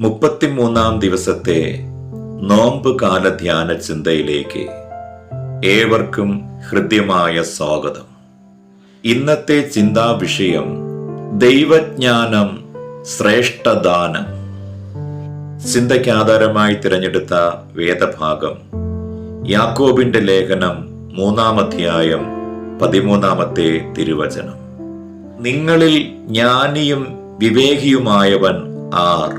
33 ദിവസത്തെ നോമ്പ് കാല ധ്യാന ചിന്തയിലേക്ക് ഏവർക്കും ഹൃദ്യമായ സ്വാഗതം. ഇന്നത്തെ ചിന്താ വിഷയം ദൈവജ്ഞാനം ശ്രേഷ്ഠദാനം. ചിന്തയ്ക്ക് ആധാരമായി തിരഞ്ഞെടുത്ത വേദഭാഗം യാക്കോബിന്റെ ലേഖനം 3-ാം അധ്യായം 13-ാമത്തെ തിരുവചനം. നിങ്ങളിൽ ജ്ഞാനിയും വിവേകിയുമായവൻ ആർ?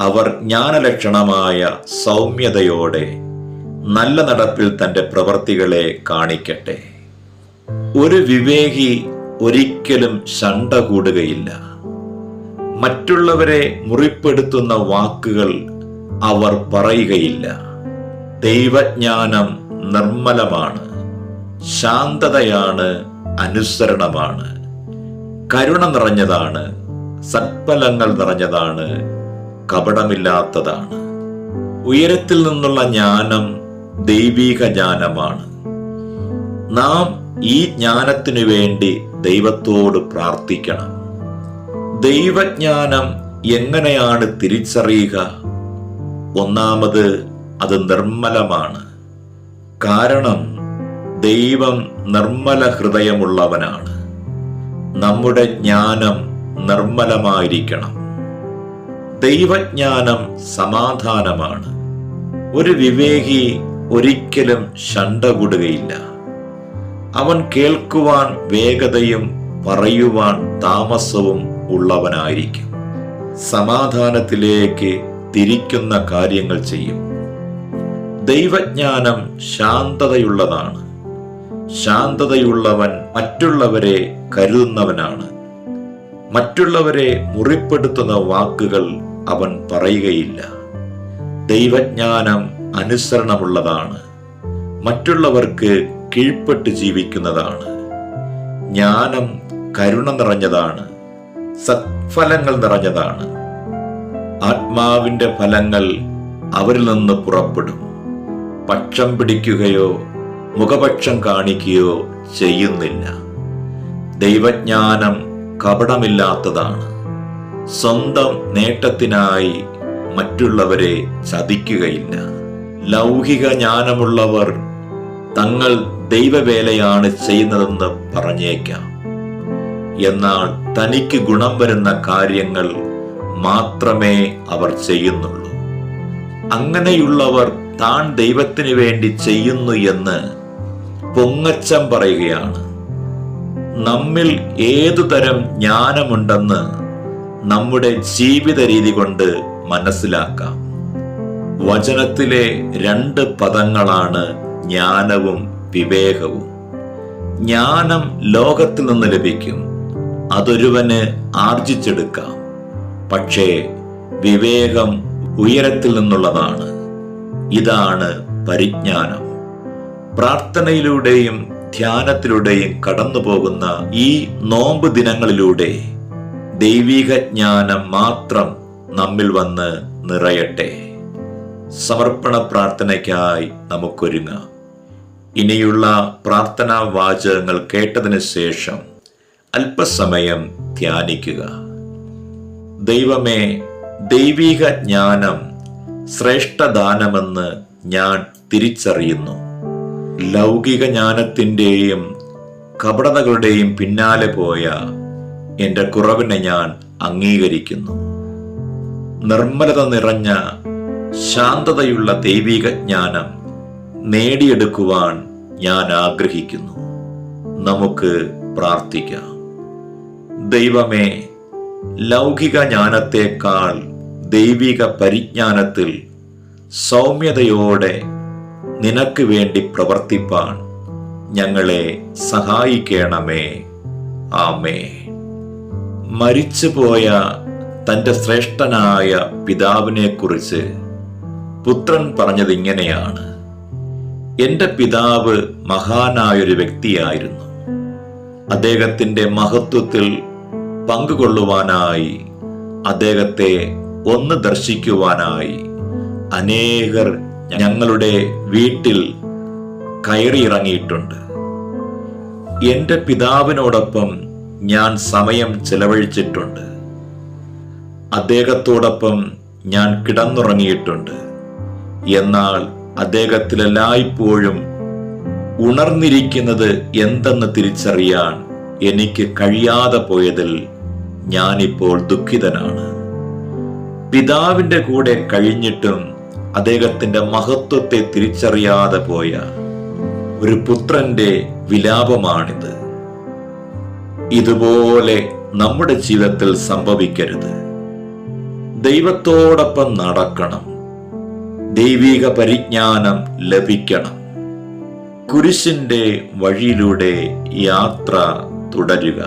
അവർ ജ്ഞാനലക്ഷണമായ സൗമ്യതയോടെ നല്ല നടപ്പിൽ തന്റെ പ്രവൃത്തികളെ കാണിക്കട്ടെ. ഒരു വിവേകി ഒരിക്കലും ശണ്ട കൂടുകയില്ല. മറ്റുള്ളവരെ മുറിപ്പെടുത്തുന്ന വാക്കുകൾ അവർ പറയുകയില്ല. ദൈവജ്ഞാനം നിർമ്മലമാണ്, ശാന്തതയാണ്, അനുസരണമാണ്, കരുണ നിറഞ്ഞതാണ്, സത്ഫലങ്ങൾ നിറഞ്ഞതാണ്, കപടമില്ലാത്തതാണ്. ഉയരത്തിൽ നിന്നുള്ള ജ്ഞാനം ദൈവിക ജ്ഞാനമാണ്. നാം ഈ ജ്ഞാനത്തിനു വേണ്ടി ദൈവത്തോട് പ്രാർത്ഥിക്കണം. ദൈവജ്ഞാനം എങ്ങനെയാണ് തിരിച്ചറിയുക? ഒന്നാമത്, അത് നിർമ്മലമാണ്. കാരണം ദൈവം നിർമ്മല ഹൃദയമുള്ളവനാണ്. നമ്മുടെ ജ്ഞാനം നിർമ്മലമായിരിക്കണം. ദൈവജ്ഞാനം സമാധാനമാണ്. ഒരു വിവേകി ഒരിക്കലും ശണ്ട കൂടുകയില്ല. അവൻ കേൾക്കുവാൻ വേഗതയും പറയുവാൻ താമസവും ഉള്ളവനായിരിക്കും. സമാധാനത്തിലേക്ക് തിരിക്കുന്ന കാര്യങ്ങൾ ചെയ്യും. ദൈവജ്ഞാനം ശാന്തതയുള്ളതാണ്. ശാന്തതയുള്ളവൻ മറ്റുള്ളവരെ കരുതുന്നവനാണ്. മറ്റുള്ളവരെ മുറിപ്പെടുത്തുന്ന വാക്കുകൾ അവൻ പറയുകയില്ല. ദൈവജ്ഞാനം അനുസരണമുള്ളതാണ്. മറ്റുള്ളവർക്ക് കീഴ്പ്പെട്ട് ജീവിക്കുന്നതാണ്. ജ്ഞാനം കരുണ നിറഞ്ഞതാണ്, സത്ഫലങ്ങൾ നിറഞ്ഞതാണ്. ആത്മാവിന്റെ ഫലങ്ങൾ അവരിൽ നിന്ന് പുറപ്പെടും. പക്ഷം പിടിക്കുകയോ മുഖപക്ഷം കാണിക്കുകയോ ചെയ്യുന്നില്ല. ദൈവജ്ഞാനം കപടമില്ലാത്തതാണ്. സ്വന്തം നേട്ടത്തിനായി മറ്റുള്ളവരെ ചതിക്കുകയില്ല. ലൗകിക ജ്ഞാനമുള്ളവർ തങ്ങൾ ദൈവവേലയാണ് ചെയ്യുന്നതെന്ന് പറഞ്ഞേക്കാം. എന്നാൽ തനിക്ക് ഗുണം വരുന്ന കാര്യങ്ങൾ മാത്രമേ അവർ ചെയ്യുന്നുള്ളൂ. അങ്ങനെയുള്ളവർ താൻ ദൈവത്തിന് വേണ്ടി ചെയ്യുന്നു എന്ന് പൊങ്ങച്ചം പറയുകയാണ്. നമ്മിൽ ഏതുതരം ജ്ഞാനമുണ്ടെന്ന് നമ്മുടെ ജീവിത രീതി കൊണ്ട് മനസ്സിലാക്കാം. വചനത്തിലെ 2 പദങ്ങളാണ് ജ്ഞാനവും വിവേകവും. ജ്ഞാനം ലോകത്തിൽ നിന്ന് ലഭിക്കും, അതൊരുവന് ആർജിച്ചെടുക്കാം. പക്ഷേ വിവേകം ഉയരത്തിൽ നിന്നുള്ളതാണ്. ഇതാണ് പരിജ്ഞാനം. പ്രാർത്ഥനയിലൂടെയും ധ്യാനത്തിലൂടെയും കടന്നു പോകുന്ന ഈ നോമ്പ് ദിനങ്ങളിലൂടെ ദൈവിക ജ്ഞാനം മാത്രം നമ്മിൽ വന്ന് നിറയട്ടെ. സമർപ്പണ പ്രാർത്ഥനയ്ക്കായി നമുക്കൊരുങ്ങാം. ഇനിയുള്ള പ്രാർത്ഥനാ വാചകങ്ങൾ കേട്ടതിന് ശേഷം അല്പസമയം ധ്യാനിക്കുക. ദൈവമേ, ദൈവിക ജ്ഞാനം ശ്രേഷ്ഠദാനമെന്ന് ഞാൻ തിരിച്ചറിയുന്നു. ലൗകിക ജ്ഞാനത്തിൻ്റെയും കപടതകളുടെയും പിന്നാലെ പോയ എൻ്റെ കുറവിനെ ഞാൻ അംഗീകരിക്കുന്നു. നിർമ്മലത നിറഞ്ഞ ശാന്തതയുള്ള ദൈവിക ജ്ഞാനം നേടിയെടുക്കുവാൻ ഞാൻ ആഗ്രഹിക്കുന്നു. നമുക്ക് പ്രാർത്ഥിക്കാം. ദൈവമേ, ലൗകിക ജ്ഞാനത്തെക്കാൾ ദൈവിക പരിജ്ഞാനത്തിൽ സൗമ്യതയോടെ നിനക്ക് വേണ്ടി പ്രവർത്തിപ്പാൻ ഞങ്ങളെ സഹായിക്കണമേ. ആമേ. മരിച്ചുപോയ തൻ്റെ ശ്രേഷ്ഠനായ പിതാവിനെ കുറിച്ച് പുത്രൻ പറഞ്ഞത് ഇങ്ങനെയാണ്: എൻ്റെ പിതാവ് മഹാനായൊരു വ്യക്തിയായിരുന്നു. അദ്ദേഹത്തിൻ്റെ മഹത്വത്തിൽ പങ്കുകൊള്ളുവാനായി, അദ്ദേഹത്തെ ഒന്ന് ദർശിക്കുവാനായി അനേകർ ഞങ്ങളുടെ വീട്ടിൽ കയറിയിറങ്ങിയിട്ടുണ്ട്. എൻ്റെ പിതാവിനോടൊപ്പം ഞാൻ സമയം ചെലവഴിച്ചിട്ടുണ്ട്. അദ്ദേഹത്തോടൊപ്പം ഞാൻ കിടന്നുറങ്ങിയിട്ടുണ്ട്. എന്നാൽ അദ്ദേഹത്തിൽ എല്ലായ്പ്പോഴും ഉണർന്നിരിക്കുന്നത് എന്തെന്ന് തിരിച്ചറിയാൻ എനിക്ക് കഴിയാതെ പോയതിൽ ഞാനിപ്പോൾ ദുഃഖിതനാണ്. പിതാവിൻ്റെ കൂടെ കഴിഞ്ഞിട്ടും അദ്ദേഹത്തിൻ്റെ മഹത്വത്തെ തിരിച്ചറിയാതെ പോയ ഒരു പുത്രന്റെ വിലാപമാണിത്. ഇതുപോലെ നമ്മുടെ ജീവിതത്തിൽ സംഭവിക്കരുത്. ദൈവത്തോടൊപ്പം നടക്കണം. ദൈവിക പരിജ്ഞാനം ലഭിക്കണം. കുരിശിന്റെ വഴിയിലൂടെ യാത്ര തുടരുക.